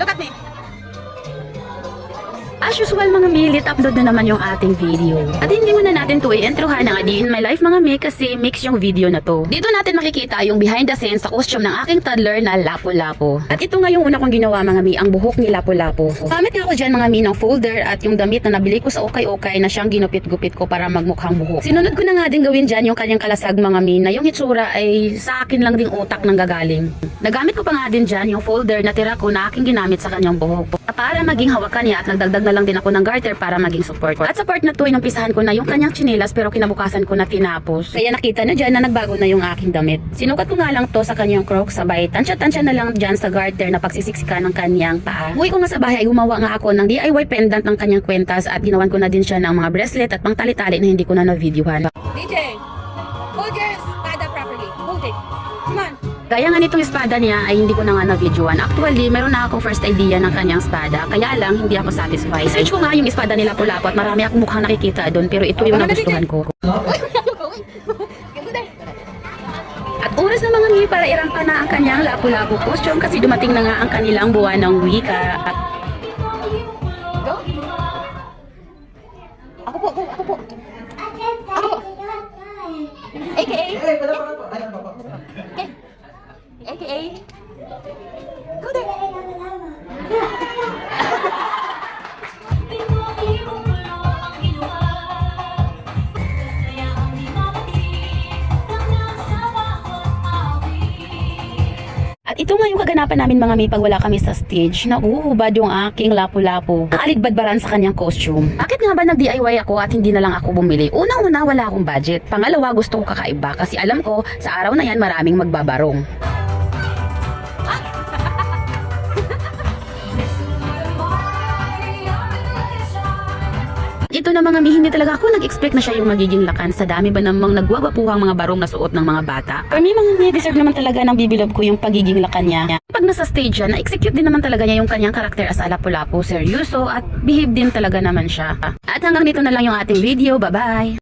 Look at me. As usual mga milit, upload na naman yung ating video. At hindi muna natin to i-introhan ng A Day in My Life mga mi kasi mix yung video na to. Dito natin makikita yung behind the scenes sa costume ng aking toddler na Lapu-Lapu. At ito nga yung una kong ginawa mga mi, ang buhok ni Lapu-Lapu. Gamit nga ako dyan mga mi ng folder at yung damit na nabili ko sa Okay-Okay na siyang ginupit-gupit ko para magmukhang buhok. Sinunod ko na nga din gawin dyan yung kanyang kalasag mga mi na yung hitsura ay sa akin lang ding utak nang gagaling. Nagamit ko pa nga din dyan yung folder na tira ko na aking ginamit sa kanyang buhok. Para maging hawakan niya at nagdagdag na lang din ako ng garter para maging support. At sa part na to, inumpisahan ko na yung kanyang chinelas pero kinabukasan ko na tinapos. Kaya nakita na dyan na nagbago na yung aking damit. Sinukat ko nga lang to sa kanyang crocs sabay tansya-tansya na lang dyan sa garter na pagsisiksika ng kanyang paa. Uwi ko nga sa bahay ay gumawa nga ako ng DIY pendant ng kanyang kwentas at ginawan ko na din siya ng mga bracelet at pang tali-tali na hindi ko na na-videohan. DJ, hold your espada properly. Hold it. Come on. Kaya nga nitong espada niya ay hindi ko na nga na-videoan. Actually, meron na akong first idea ng kanyang espada. Kaya lang, hindi ako satisfied. Search ko nga yung espada nila Lapu-Lapu at marami akong mukhang nakikita doon. Pero ito yung nagustuhan ko. At oras na mga mi para irampa na ang kanyang Lapu-Lapu costume kasi dumating na nga ang kanilang buwan ng wika. At Go. Ako po. Ako po. AKA. AKA. Go there. At ito nga yung kaganapan namin mga mi pag wala kami sa stage na uhubad yung aking Lapu-Lapu. Aalidbadbaran sa kanyang costume. Bakit nga ba nag-DIY ako at hindi na lang ako bumili? Unang-una wala akong budget. Pangalawa gusto ko kakaiba kasi alam ko sa araw na yan maraming magbabarong. Ito na mga mi, hindi talaga ako nag-expect na siya yung magiging lakan sa dami ba namang nagwagwapuhang mga barong na suot ng mga bata. For me mga mi, deserve naman talaga ng bibilog ko yung pagiging lakan niya. Pag nasa stage siya, na-execute din naman talaga niya yung kanyang karakter as Lapu-Lapu, seryoso at behave din talaga naman siya. At hanggang dito na lang yung ating video, bye bye!